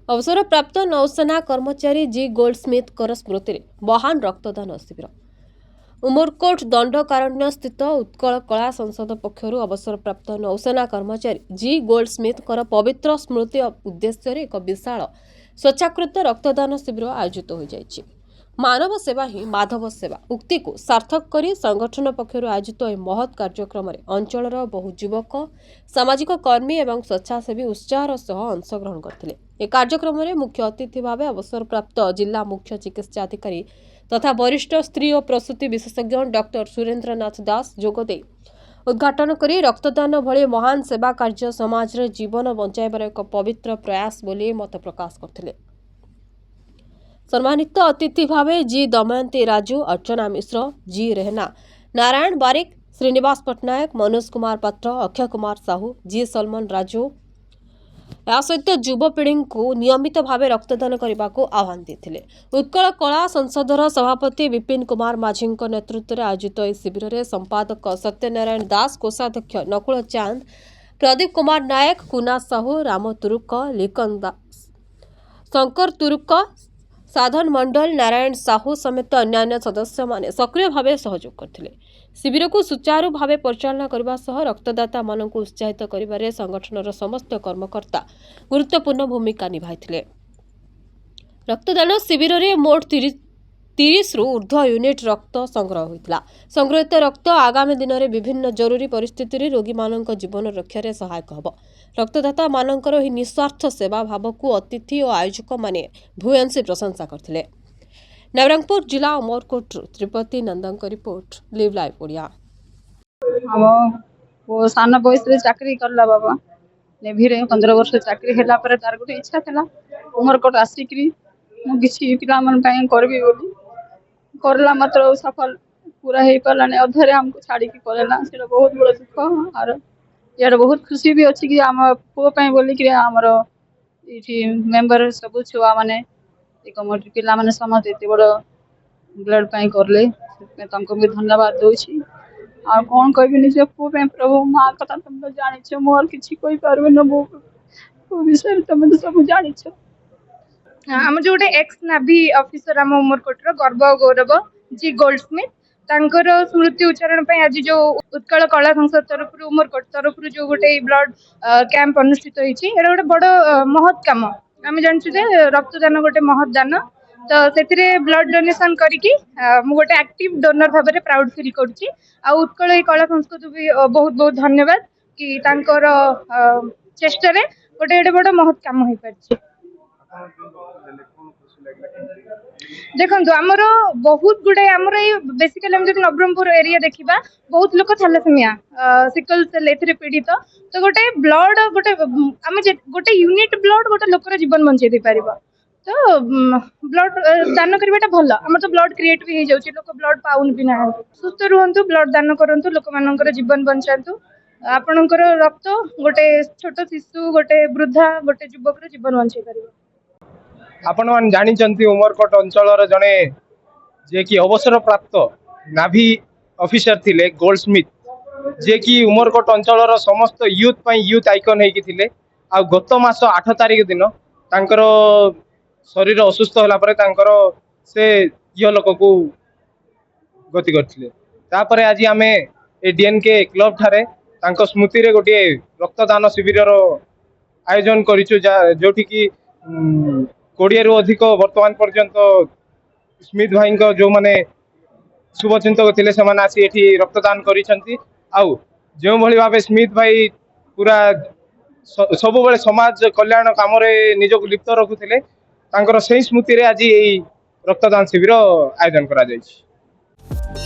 अवसरप्राप्त नौसेना कर्मचारी जी गोल्डस्मिथ स्मृति महान रक्तदान शिविर उमरकोट दंडकारण्य स्थित उत्कल कला संसद पक्षर अवसरप्राप्त नौसेना कर्मचारी जी गोल्डस्मिथ पवित्र स्मृति उद्देश्य एक विशाल स्वेच्छाकृत रक्तदान शिविर आयोजित हो जाइछि। मानव सेवा ही माधव सेवा उक्ति को सार्थक करी संगठन पक्षर आयोजित यह महत् कार्यक्रम अंचलर बहु युवक सामाजिक कर्मी और स्वेच्छासेवी उत्साहर सह अंशग्रहण करते। ए कार्यक्रम में मुख्य अतिथि भाव अवसरप्राप्त जिला मुख्य चिकित्सा अधिकारी तथा वरिष्ठ स्त्री और प्रसूति विशेषज्ञ डॉक्टर सुरेंद्रनाथ दास जोगदे उद्घाटन करी रक्तदान भली महान सेवा कार्य समाज रे जीवन बंचाइबार एक पवित्र प्रयास बोली मत प्रकाश करथिले। सम्मानित अतिथि भावे जी दमयंती राजू, अर्चना मिश्र, जी रेहना, नारायण बारिक, श्रीनिवास पट्टनायक, मनोज कुमार पात्र, अक्षय कुमार साहू, जी सलमान राजू या सहित युवपीढ़ी को नियमित भाव रक्तदान करने को आह्वान देते। उत्कल कला संसदर सभापति विपिन कुमार माझी नेतृत्व में आयोजित इस शिविर में संपादक सत्यनारायण दास, कोषाध्यक्ष नकुल चांद, प्रदीप कुमार नायक, कुना साहू, राम तुरुक, लिकन दास, शंकर तुरुक, साधन मंडल, नारायण साहू समेत अन्य सदस्य माने सक्रिय भाव सहयोग करते। शिविर को सुचारू भाव परिचालना करने सह रक्तदाता मानक उत्साहित करिबारे संगठनर समस्त कर्मकर्ता गुरुत्वपूर्ण भूमिका निभाइथिले। रक्तदान शिविर में मोट 30 रु ऊर्ध्व यूनिट रक्त संग्रह होता। संग्रहित रक्त आगामी दिन में विभिन्न जरूरी परिस्थिति रोगी मानक जीवन रक्षार सहायक होब। रक्तदाता मानकर ही निस्वार्थ सेवा भाव को अतिथि और आयोजक माने भूयसी प्रशंसा करथिले। नवरंगपुर जिला उमरकोट त्रिपति नंदन रिपोर्ट लिव लाइव ओडिया। वो सान बयस चाकरी करला बाबा नेभी रे 15 वर्ष चाकरी होला पर तार गोटे इच्छा थला उमरकोट आसिकरी मु किछि पिला मन पय करबी बोली करला मात्र सफल पूरा हे पलाने अधरे हमको छाड़ी के करला सेटा बहुत बड़ दुख और यार बहुत खुशी भी अछि कि हम पो पय बोली कि हमर इठी मेंबर सब छुआ माने एक मोटी पिला माने समझ एते बड़ ब्लड पय करले तंको भी धन्यवाद दोछि। आ कौन कहबी निज पु पे प्रभु माँ कथा तुम तो जानी छो मोर किछि कोई पारबे न मो विषय तुम तो सब जानी छो। हम जोटे एक्स नाभी ऑफिसर हम उमरकोट रो गर्व और गौरव जी गोल्डस्मिथ तांकर स्मृति उच्चारण पे आज जो उत्कल कला संसद तरफ उमरकोट तरफ जो गोटे ब्लड कैंप अनुष्ठित होइछि एरा गोटे बड़ महत् काम आम जानछु जे रक्तदान गोटे महत् दान तो से ब्लड डोनेशन करिकी मु गोटे एक्टिव डोनर भाव में प्राउड फील करुच्ची। आ उत्कल कला संस्कृति भी बहुत बहुत धन्यवाद कि तांकर चेष्टा रे गोटे एडे बड़ महत् काम हो पारछि। देखो आमर बहुत गुड़े आमर बेसिकली हम नवरंगपुर एरिया देखा बहुत लोग थैलेसेमिया सिकल सेल ए पीड़ित तो गोटे ब्लड गोटे आम गोटे यूनिट ब्लड गोटे लोकर जीवन बंचे दे पार तो ब्लड दान करवाटा भल आम तो ब्लड क्रिएट भी हो जाए लोक ब्लड पाउन भी ना सुस्थ रुहतु ब्लड दान करूँ लोक मान जीवन बंचातु आपणकर रक्त गोटे छोट शिशु गोटे वृद्धा गोटे युवक जीवन बंचाई पार। आपण मान जानी उमरकोट अंचल जड़े जे कि अवसर प्राप्त नाभी ऑफिसर थिले गोल्डस्मिथ जे कि उमरकोट अंचल समस्त यूथ आइकन होइकि थिले। आ गत मास 8 तारिख दिन तांकर शरीर असुस्थ होला परे तांकर से यो लोक को गति करथिले। तापरे आज आमे ए डीएनके क्लब ठारे तांको स्मृति रे गोटे रक्तदान शिविर आयोजन करिछु जोठी कि 20 रु अधिक वर्तमान पर्यंत स्मिथ भाई जो माने शुभचिंतक थे से आसी एठी रक्तदान करिसेंती। आउ जो भली भावे स्मिथ भाई पूरा सब बेले समाज कल्याण काम रे निजक लिप्त रखुथिले तांकर सही स्मृति रे आज एई रक्तदान शिविर आयोजन करा जायछि।